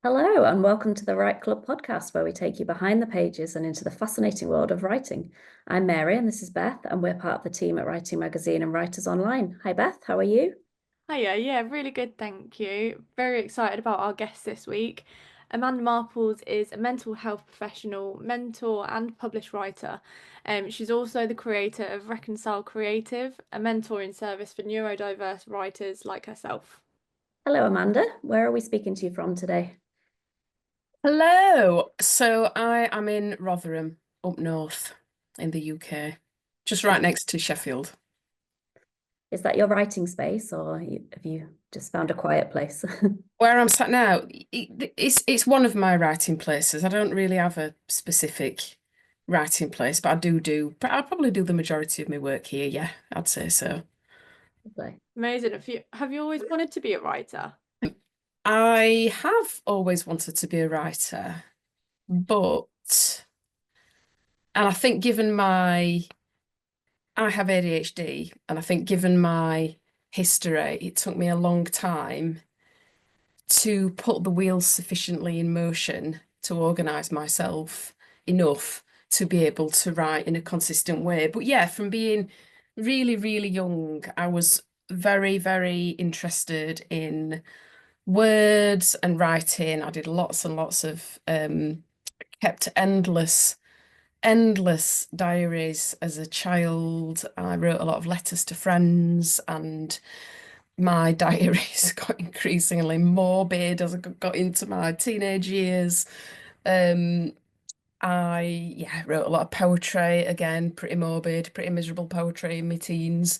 Hello, and welcome to the Write Club podcast, where we take you behind the pages and into the fascinating world of writing. I'm Mary, and this is Beth, and we're part of the team at Writing Magazine and Writers Online. Hi, Beth, how are you? Hiya, yeah, really good, thank you. Very excited about our guest this week. Amanda Marples is a mental health professional, mentor, and published writer. She's also the creator of Reconcile Creative, a mentoring service for neurodiverse writers like herself. Hello, Amanda. Where are we speaking to you from today? Hello. So I am in Rotherham, up north in the UK, just right next to Sheffield. Is that your writing space, or have you just found a quiet place? Where I'm sat now, it's one of my writing places. I don't really have a specific writing place, but I probably do the majority of my work here. Yeah, I'd say so. Lovely. Amazing. Have you always wanted to be a writer? I have always wanted to be a writer, but, and I think given I have ADHD, and I think given my history, it took me a long time to put the wheels sufficiently in motion to organise myself enough to be able to write in a consistent way. But yeah, from being really, really young, I was very, very interested in words and writing. I did lots and lots of kept endless diaries as a child. I wrote a lot of letters to friends, and my diaries got increasingly morbid as I got into my teenage years. Um, I wrote a lot of poetry, again, pretty morbid, pretty miserable poetry in my teens.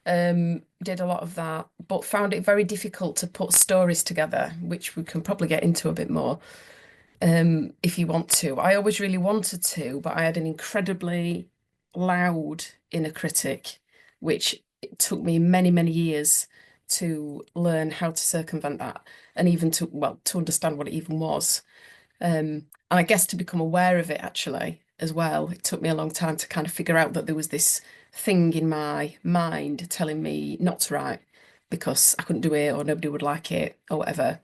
Did a lot of that, but found it very difficult to put stories together, which we can probably get into a bit more if you want to. I always really wanted to, but I had an incredibly loud inner critic, which it took me many, many years to learn how to circumvent that and even to understand what it even was. And I guess to become aware of it actually as well. It took me a long time to kind of figure out that there was this thing in my mind telling me not to write because I couldn't do it or nobody would like it or whatever.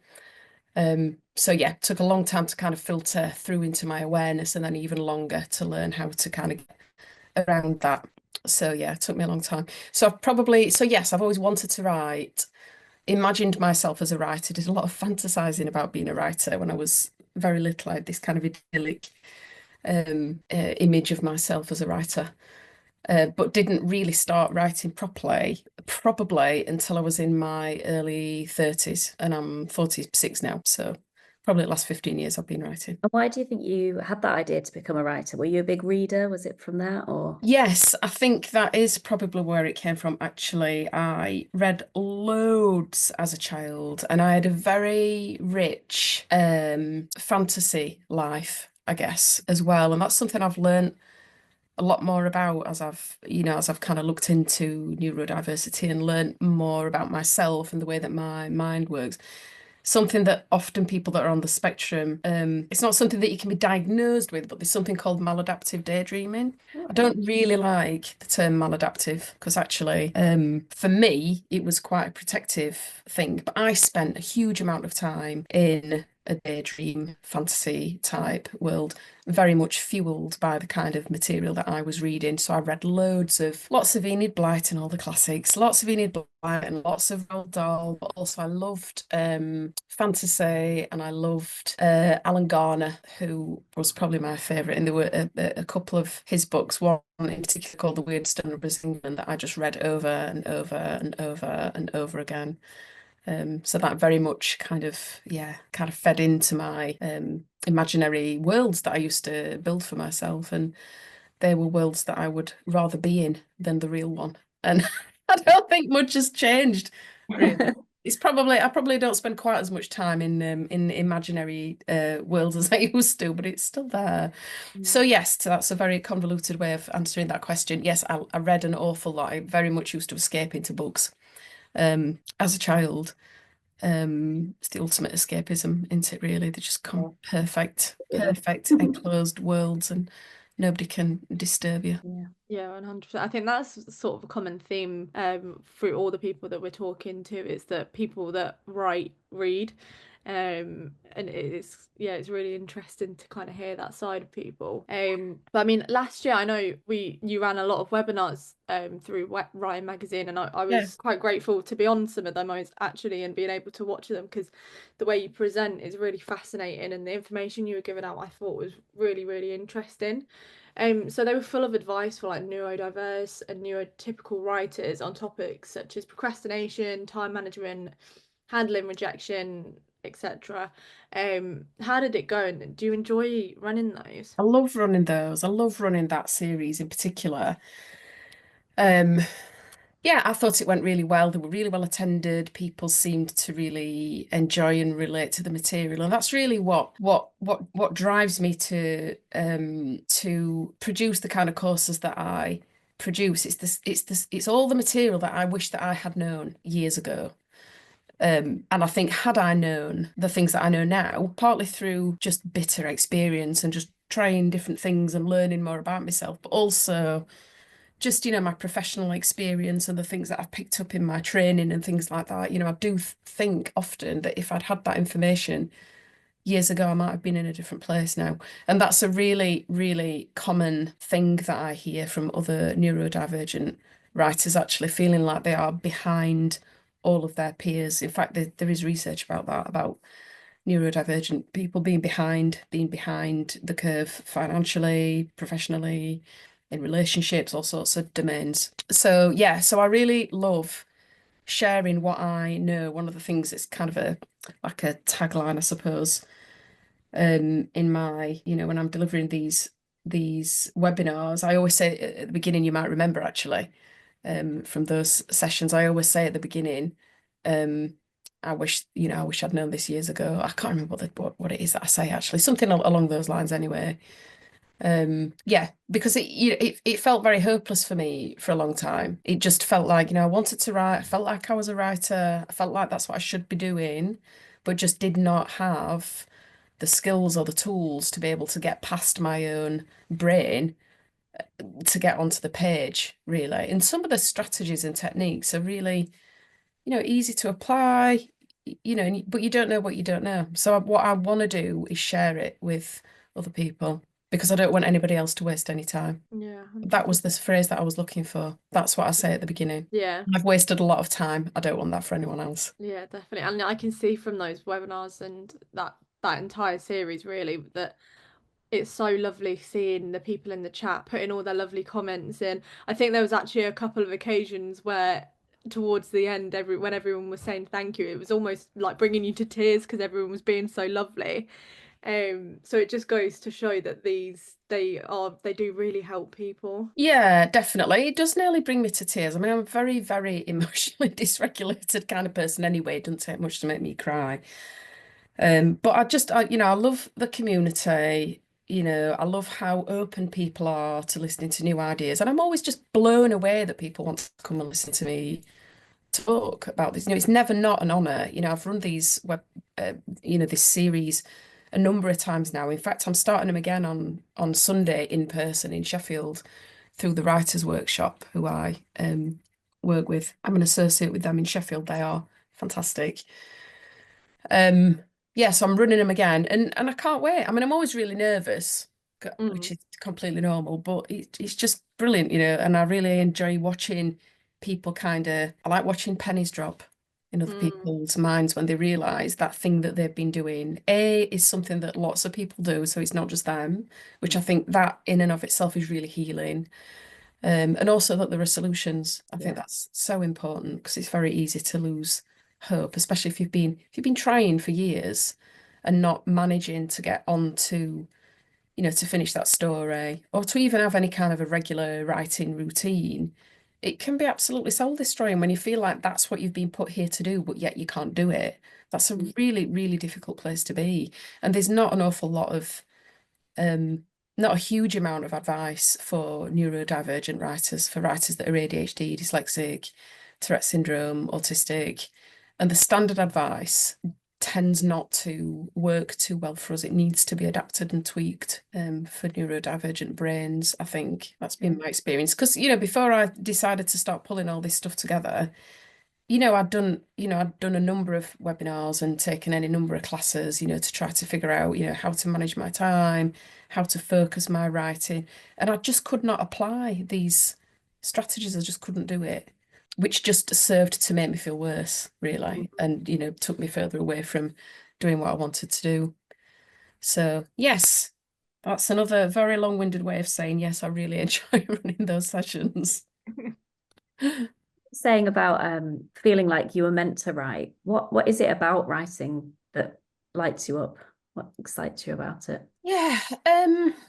So yeah, took a long time to kind of filter through into my awareness and then even longer to learn how to kind of get around that. So yeah, it took me a long time. So yes, I've always wanted to write, imagined myself as a writer, did a lot of fantasizing about being a writer when I was very little. I had this kind of idyllic image of myself as a writer. But didn't really start writing properly, probably until I was in my early 30s, and I'm 46 now. So probably the last 15 years I've been writing. And why do you think you had that idea to become a writer? Were you a big reader? Was it from that, or? Yes, I think that is probably where it came from, actually. I read loads as a child, and I had a very rich fantasy life, I guess, as well. And that's something I've learned a lot more about as I've kind of looked into neurodiversity and learned more about myself and the way that my mind works. Something that often people that are on the spectrum, it's not something that you can be diagnosed with, but there's something called maladaptive daydreaming. I Okay. don't really like the term maladaptive because actually, for me, it was quite a protective thing. But I spent a huge amount of time in a daydream fantasy type world, very much fueled by the kind of material that I was reading. So I read lots of Enid Blyton and all the classics, lots of Enid Blyton and lots of Roald Dahl, but also I loved fantasy, and I loved Alan Garner, who was probably my favourite. And there were a couple of his books, one in particular called The Weird Stone of England, that I just read over and over and over and over again. So that very much kind of fed into my imaginary worlds that I used to build for myself, and they were worlds that I would rather be in than the real one. And I don't think much has changed, really. I probably don't spend quite as much time in imaginary worlds as I used to, but it's still there. So yes, that's a very convoluted way of answering that question. Yes, I read an awful lot. I very much used to escape into books as a child. It's the ultimate escapism, isn't it, really? They just come perfect enclosed worlds, and nobody can disturb you. Yeah. Yeah, 100%. I think that's sort of a common theme through all the people that we're talking to is that people that write read. And it's really interesting to kind of hear that side of people. But I mean, last year I know you ran a lot of webinars through Writing Magazine, and I was quite grateful to be on some of them actually, and being able to watch them, because the way you present is really fascinating, and the information you were giving out I thought was really, really interesting. So they were full of advice for like neurodiverse and neurotypical writers on topics such as procrastination, time management, handling rejection, etc. How did it go, and do you enjoy running those? I love running those. I love running that series in particular. Yeah, I thought it went really well. They were really well attended. People seemed to really enjoy and relate to the material, and that's really what drives me to produce the kind of courses that I produce. It's all the material that I wish that I had known years ago. And I think had I known the things that I know now, partly through just bitter experience and just trying different things and learning more about myself, but also just, my professional experience and the things that I've picked up in my training and things like that. I do think often that if I'd had that information years ago, I might have been in a different place now. And that's a really, really common thing that I hear from other neurodivergent writers, actually feeling like they are behind all of their peers. In fact, there is research about that, about neurodivergent people being behind the curve financially, professionally, in relationships, all sorts of domains. So yeah, so I really love sharing what I know. One of the things that's kind of like a tagline, I suppose, in my, when I'm delivering these webinars, I always say at the beginning, you might remember actually, from those sessions, I always say at the beginning, I wish I'd known this years ago. I can't remember what it is that I say actually, something along those lines anyway. Yeah, because it felt very hopeless for me for a long time. It just felt like, I wanted to write. I felt like I was a writer. I felt like that's what I should be doing, but just did not have the skills or the tools to be able to get past my own brain to get onto the page, really. And some of the strategies and techniques are really, easy to apply, but you don't know what you don't know. So what I want to do is share it with other people because I don't want anybody else to waste any time. Yeah, That was 100%. this phrase that I was looking for. That's what I say at the beginning. Yeah, I've wasted a lot of time. I don't want that for anyone else. yeah, definitely. And I can see from those webinars and that entire series really that it's so lovely seeing the people in the chat putting all their lovely comments in. I think there was actually a couple of occasions where towards the end, when everyone was saying thank you, it was almost like bringing you to tears because everyone was being so lovely. So it just goes to show that they do really help people. Yeah, definitely. It does nearly bring me to tears. I mean, I'm a very, very emotionally dysregulated kind of person anyway. It doesn't take much to make me cry. But I love the community. I love how open people are to listening to new ideas. And I'm always just blown away that people want to come and listen to me talk about this. It's never not an honor. I've run these this series a number of times now. In fact, I'm starting them again on Sunday in person in Sheffield through the Writers' Workshop, who I work with. I'm an associate with them in Sheffield. They are fantastic. Yeah, so I'm running them again, and I can't wait. I mean, I'm always really nervous, which is completely normal, but it's just brilliant, and I really enjoy watching people I like watching pennies drop in other people's minds when they realise that thing that they've been doing, is something that lots of people do, so it's not just them, which I think that in and of itself is really healing. And also that there are solutions. I think that's so important because it's very easy to lose hope, especially if you've been trying for years and not managing to get on to, to finish that story or to even have any kind of a regular writing routine. It can be absolutely soul destroying when you feel like that's what you've been put here to do, but yet you can't do it. That's a really, really difficult place to be. And there's not an awful lot of not a huge amount of advice for neurodivergent writers, for writers that are ADHD, dyslexic, Tourette syndrome, autistic. And the standard advice tends not to work too well for us. It needs to be adapted and tweaked for neurodivergent brains. I think that's been my experience. Because, before I decided to start pulling all this stuff together, I'd done a number of webinars and taken any number of classes, to try to figure out, how to manage my time, how to focus my writing. And I just could not apply these strategies. I just couldn't do it, which just served to make me feel worse, really, and, took me further away from doing what I wanted to do. So, yes, that's another very long-winded way of saying, yes, I really enjoy running those sessions. Saying about feeling like you were meant to write. What is it about writing that lights you up? What excites you about it? Yeah,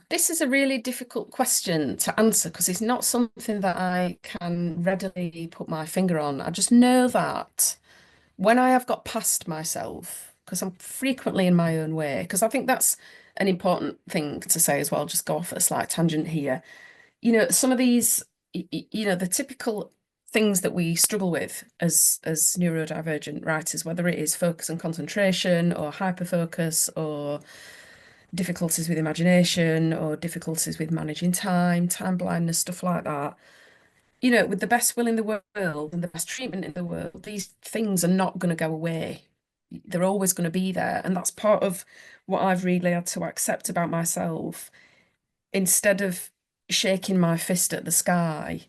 this is a really difficult question to answer because it's not something that I can readily put my finger on. I just know that when I have got past myself, because I'm frequently in my own way, because I think that's an important thing to say as well, just go off at a slight tangent here. Some of these, the typical things that we struggle with as neurodivergent writers, whether it is focus and concentration or hyperfocus or difficulties with imagination or difficulties with managing time blindness, stuff like that. With the best will in the world and the best treatment in the world, these things are not going to go away. They're always going to be there. And that's part of what I've really had to accept about myself. Instead of shaking my fist at the sky,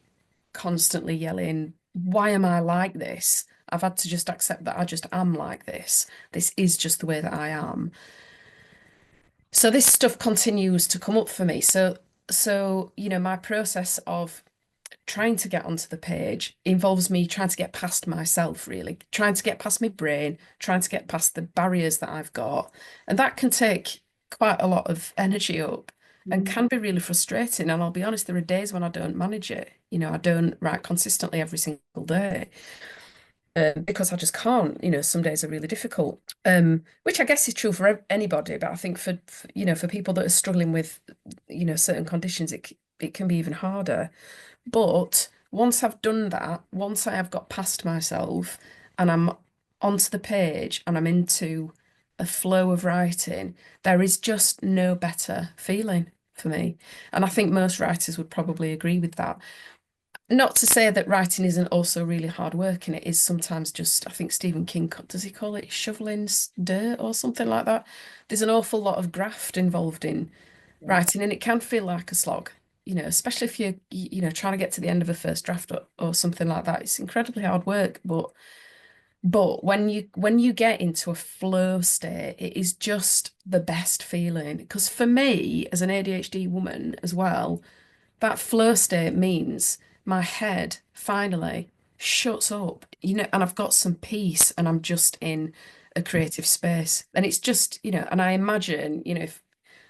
constantly yelling, why am I like this? I've had to just accept that I just am like this. This is just the way that I am. So this stuff continues to come up for me. So my process of trying to get onto the page involves me trying to get past myself, really, trying to get past my brain, trying to get past the barriers that I've got. And that can take quite a lot of energy up and can be really frustrating. And I'll be honest, there are days when I don't manage it. I don't write consistently every single day. Because I just can't, some days are really difficult, which I guess is true for anybody, but I think for people that are struggling with, certain conditions, it can be even harder. But once I've done that, once I have got past myself and I'm onto the page and I'm into a flow of writing, there is just no better feeling for me. And I think most writers would probably agree with that. Not to say that writing isn't also really hard work, and it is sometimes just, I think Stephen King, does he call it shoveling dirt or something like that? There's an awful lot of graft involved in writing, and it can feel like a slog, especially if you're, trying to get to the end of a first draft or something like that. It's incredibly hard work, but when you get into a flow state, it is just the best feeling. Because for me, as an ADHD woman as well, that flow state means my head finally shuts up, and I've got some peace and I'm just in a creative space. And it's just, and I imagine, if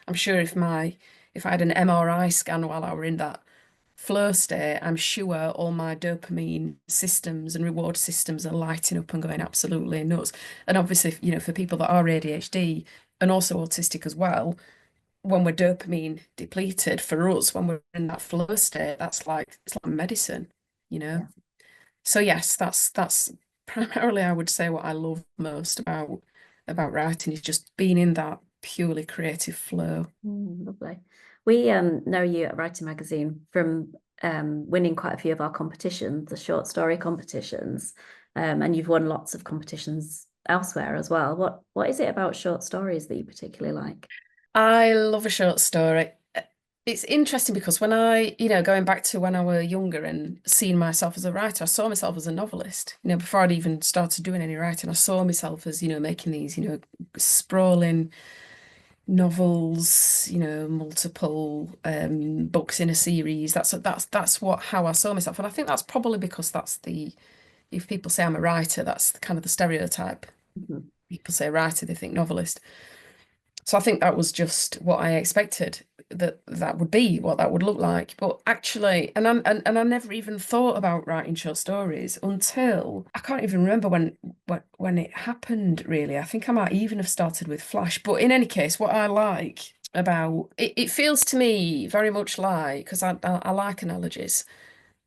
I'm sure if I had an MRI scan while I were in that flow state, I'm sure all my dopamine systems and reward systems are lighting up and going absolutely nuts. And obviously, for people that are ADHD and also autistic as well, when we're dopamine depleted, for us, when we're in that flow state, it's like medicine, you know. Yeah. So yes, that's primarily I would say what I love most about writing is just being in that purely creative flow. Lovely. We know you at Writing Magazine from winning quite a few of our competitions, the short story competitions, and you've won lots of competitions elsewhere as well. What is it about short stories that you particularly like? I love a short story. It's interesting because when going back to when I were younger and seeing myself as a writer, I saw myself as a novelist. Before I'd even started doing any writing, I saw myself as, making these, sprawling novels, multiple books in a series. That's how I saw myself. And I think that's probably because if people say I'm a writer, that's kind of the stereotype. Mhm. People say writer, they think novelist. So I think that was just what I expected that would be, what that would look like. But actually, and I never even thought about writing short stories until I can't even remember when it happened, really. I think I might even have started with Flash. But in any case, what I like about it feels to me very much like, because I like analogies.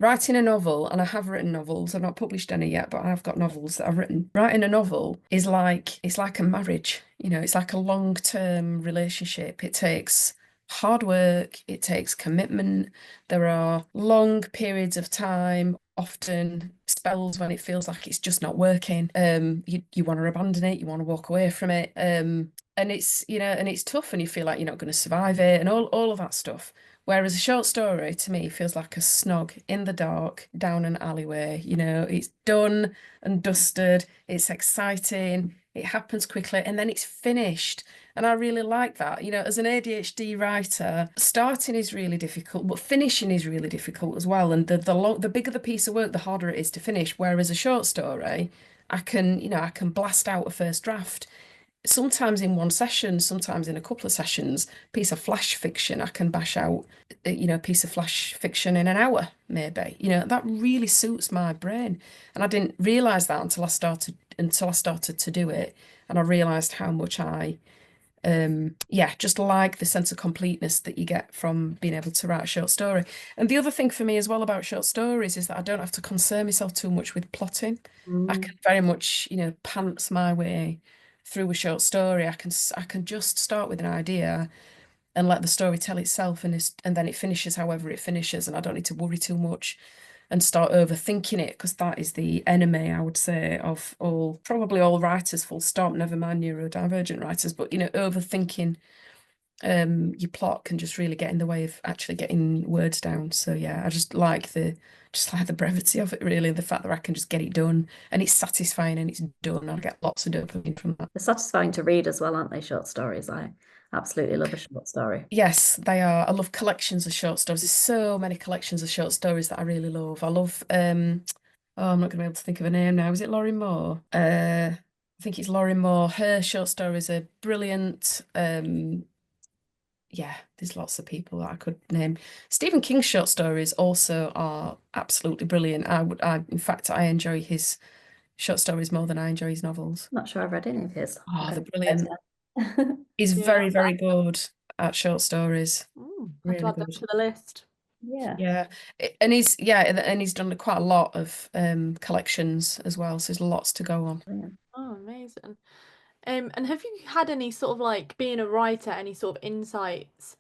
Writing a novel, and I have written novels, I've not published any yet, but I've got novels that I've written. Writing a novel is it's like a marriage, it's like a long-term relationship. It takes hard work, it takes commitment. There are long periods of time often spells when it feels like it's just not working. You want to abandon it, you want to walk away from it. And it's, and it's tough and you feel like you're not going to survive it and all of that stuff. Whereas a short story to me feels like a snog in the dark down an alleyway. It's done and dusted, it's exciting, it happens quickly, and then it's finished. And I really like that. As an ADHD writer, starting is really difficult, but finishing is really difficult as well. And the bigger the piece of work, the harder it is to finish. Whereas a short story, I can blast out a first draft. Sometimes in one session, sometimes in a couple of sessions. Piece of flash fiction, I can bash out, a piece of flash fiction in an hour, maybe. That really suits my brain. And I didn't realize that until I started to do it. And I realized how much just like the sense of completeness that you get from being able to write a short story. And the other thing for me as well about short stories is that I don't have to concern myself too much with plotting. I can very much, pants my way through a short story. I can just start with an idea and let the story tell itself, and then it finishes however it finishes, and I don't need to worry too much and start overthinking it, because that is the enemy, I would say, of probably all writers, full stop, never mind neurodivergent writers. But overthinking your plot can just really get in the way of actually getting words down. So yeah, I just like the brevity of it, really, the fact that I can just get it done and it's satisfying and it's done. I get lots of dopamine from that. They're satisfying to read as well, aren't they? Short stories. I absolutely love a short story. Yes, they are. I love collections of short stories. There's so many collections of short stories that I really love. I love oh, I'm not gonna be able to think of a name now. Is it Laurie Moore? I think it's Laurie Moore. Her short stories are brilliant. Yeah, there's lots of people that I could name. Stephen King's short stories also are absolutely brilliant. In fact, I enjoy his short stories more than I enjoy his novels. I'm not sure I've read any of his. Oh, I they're don't know. brilliant. He's Yeah. very, very good at short stories. Have to Really add them good. to the list. Yeah. Yeah. And he's done quite a lot of collections as well. So there's lots to go on. Brilliant. Oh, amazing. And have you had any sort of like being a writer, any sort of insights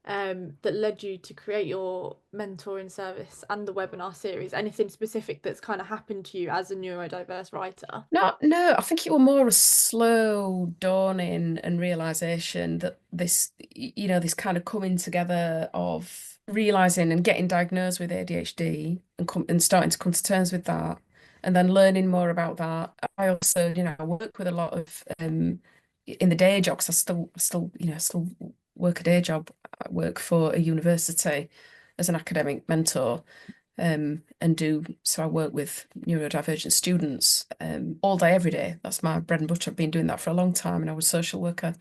that led you to create your mentoring service and the webinar series? Anything specific that's kind of happened to you as a neurodiverse writer? No, I think it was more a slow dawning and realization that this kind of coming together of realizing and getting diagnosed with ADHD and starting to come to terms with that, and then learning more about that. I also, I work with a lot of in the day job, because I still work a day job. I work for a university as an academic mentor. So I work with neurodivergent students all day, every day. That's my bread and butter. I've been doing that for a long time, and I was a social worker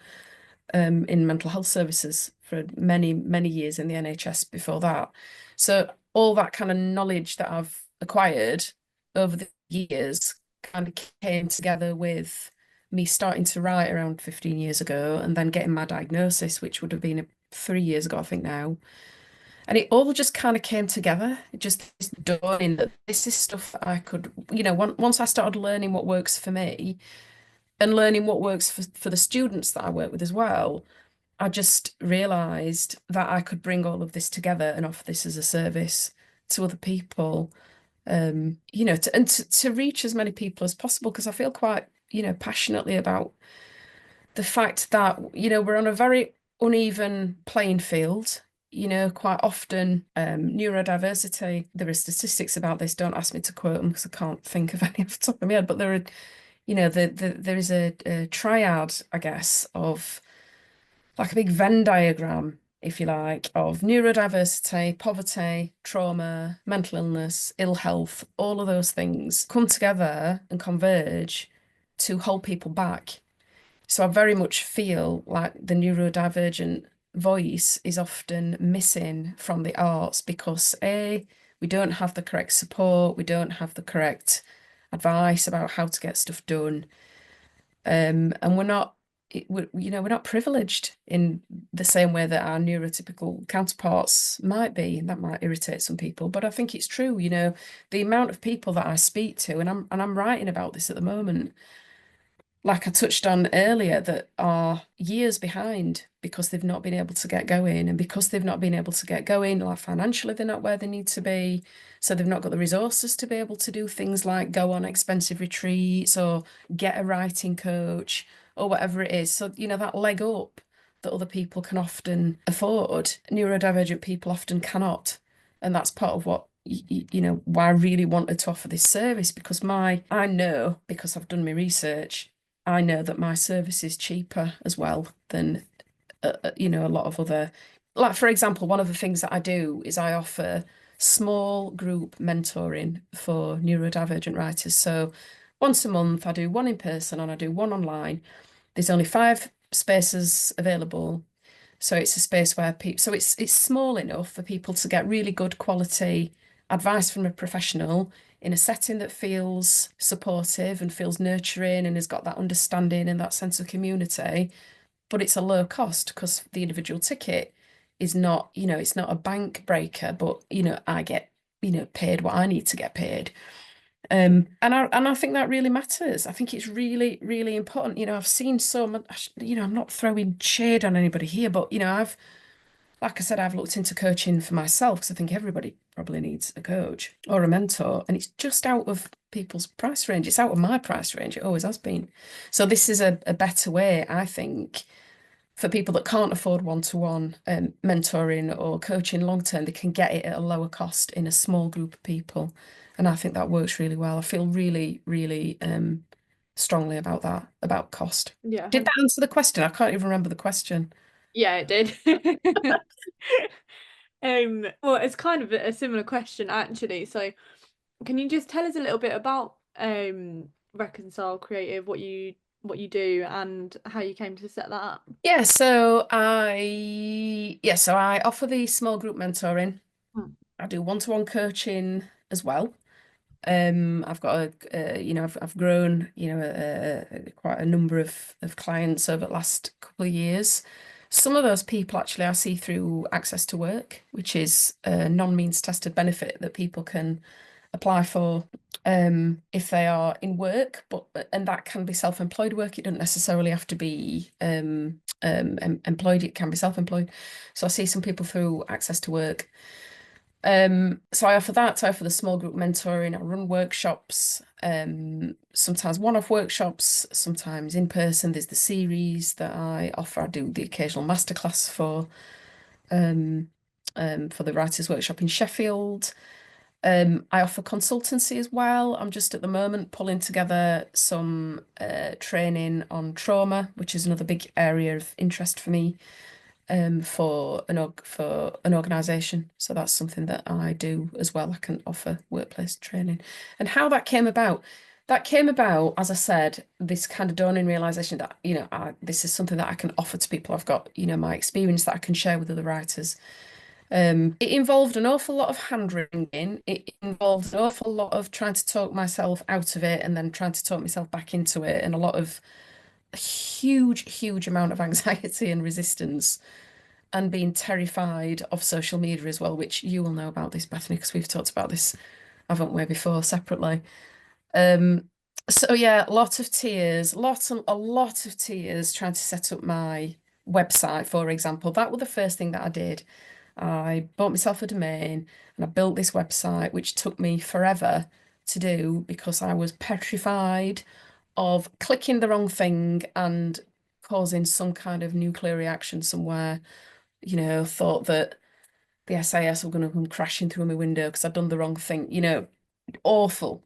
in mental health services for many, many years in the NHS before that. So all that kind of knowledge that I've acquired over the years kind of came together with me starting to write around 15 years ago, and then getting my diagnosis, which would have been 3 years ago, I think now. And it all just kind of came together. It just this dawning that this is stuff that I could, once I started learning what works for me and learning what works for the students that I work with as well, I just realized that I could bring all of this together and offer this as a service to other people, to reach as many people as possible, because I feel quite, passionately about the fact that, we're on a very uneven playing field. Quite often, neurodiversity, there are statistics about this. Don't ask me to quote them because I can't think of any off the top of my head, but there is a triad, I guess, of like a big Venn diagram, if you like, of neurodiversity, poverty, trauma, mental illness, ill health. All of those things come together and converge to hold people back. So I very much feel like the neurodivergent voice is often missing from the arts, because we don't have the correct support, we don't have the correct advice about how to get stuff done, and we're not privileged in the same way that our neurotypical counterparts might be. That might irritate some people, but I think it's true. The amount of people that I speak to, and I'm writing about this at the moment, like I touched on earlier, that are years behind because they've not been able to get going. And because they've not been able to get going, like financially, they're not where they need to be. So they've not got the resources to be able to do things like go on expensive retreats or get a writing coach or whatever it is. So, that leg up that other people can often afford, neurodivergent people often cannot. And that's part of what why I really wanted to offer this service, because I know, because I've done my research, I know that my service is cheaper as well than a lot of other, like for example, one of the things that I do is I offer small group mentoring for neurodivergent writers. So once a month I do one in person and I do one online. There's only 5 spaces available. So it's a space where people, so it's small enough for people to get really good quality advice from a professional in a setting that feels supportive and feels nurturing and has got that understanding and that sense of community. But it's a low cost because the individual ticket is not, it's not a bank breaker, but I get, paid what I need to get paid. And I think that really matters. I think it's really, really important. I've seen so much, I'm not throwing shade on anybody here, but like I said, I've looked into coaching for myself because I think everybody probably needs a coach or a mentor, and it's just out of people's price range. It's out of my price range. It always has been. So this is a better way, I think, for people that can't afford one-to-one mentoring or coaching long term. They can get it at a lower cost in a small group of people. And I think that works really well. I feel really, really strongly about that, about cost. Yeah, Did that answer the question? I can't even remember the question. yeah, it did. Well, it's kind of a similar question actually. So, can you just tell us a little bit about Reconcile Creative, what you do, and how you came to set that up? Yeah, so I offer the small group mentoring. Hmm. I do one-to-one coaching as well. I've got I've grown, quite a number of clients over the last couple of years. Some of those people actually I see through Access to Work, which is a non-means tested benefit that people can apply for if they are in work, and that can be self-employed work. It doesn't necessarily have to be employed, it can be self-employed. So I see some people through Access to Work. So I offer that. I offer the small group mentoring. I run workshops, sometimes one-off workshops, sometimes in person. There's the series that I offer. I do the occasional masterclass for the Writers' Workshop in Sheffield. I offer consultancy as well. I'm just at the moment pulling together some training on trauma, which is another big area of interest for me, for an organisation. So that's something that I do as well. I can offer workplace training. And how that came about, as I said, this kind of dawning realization that, this is something that I can offer to people. I've got, my experience that I can share with other writers. It involved an awful lot of hand wringing. It involved an awful lot of trying to talk myself out of it and then trying to talk myself back into it, and a huge, huge amount of anxiety and resistance, and being terrified of social media as well, which you will know about this, Bethany, because we've talked about this, haven't we, before separately. Um, so yeah, a lot of tears, a lot of tears trying to set up my website, for example. That was the first thing that I did. I bought myself a domain and I built this website, which took me forever to do because I was petrified of clicking the wrong thing and causing some kind of nuclear reaction somewhere. Thought that the SAS were going to come crashing through my window because I'd done the wrong thing. Awful.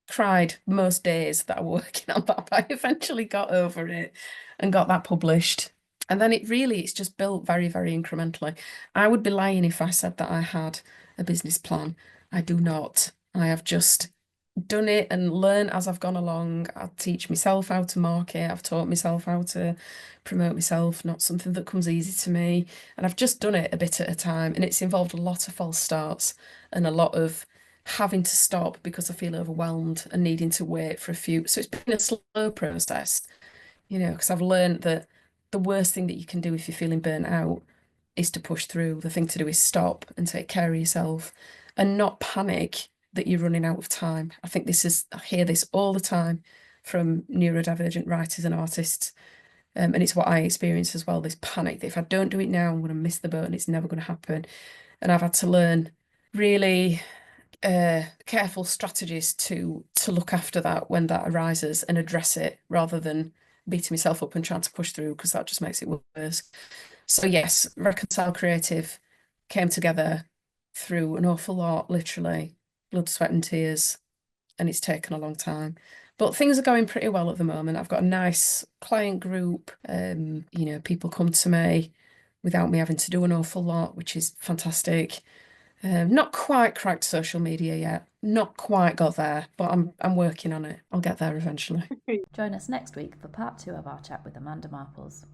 Cried most days that I were working on that, but I eventually got over it and got that published. And then it's just built very, very incrementally. I would be lying if I said that I had a business plan. I do not. I have just done it and learned as I've gone along. I teach myself how to market. I've taught myself how to promote myself, not something that comes easy to me. And I've just done it a bit at a time. And it's involved a lot of false starts and a lot of having to stop because I feel overwhelmed and needing to wait for a few. So it's been a slow process, because I've learned that the worst thing that you can do if you're feeling burnt out is to push through. The thing to do is stop and take care of yourself and not panic that you're running out of time. I hear this all the time. from neurodivergent writers and artists. And it's what I experience as well, this panic that if I don't do it now, I'm going to miss the boat and it's never going to happen. And I've had to learn really careful strategies to look after that when that arises and address it rather than beating myself up and trying to push through, because that just makes it worse. So yes, Reconcile Creative came together through an awful lot, literally, blood, sweat and tears, and it's taken a long time. But things are going pretty well at the moment. I've got a nice client group. People come to me without me having to do an awful lot, which is fantastic. Not quite cracked social media yet. Not quite got there, but I'm working on it. I'll get there eventually. Join us next week for part 2 of our chat with Amanda Marples.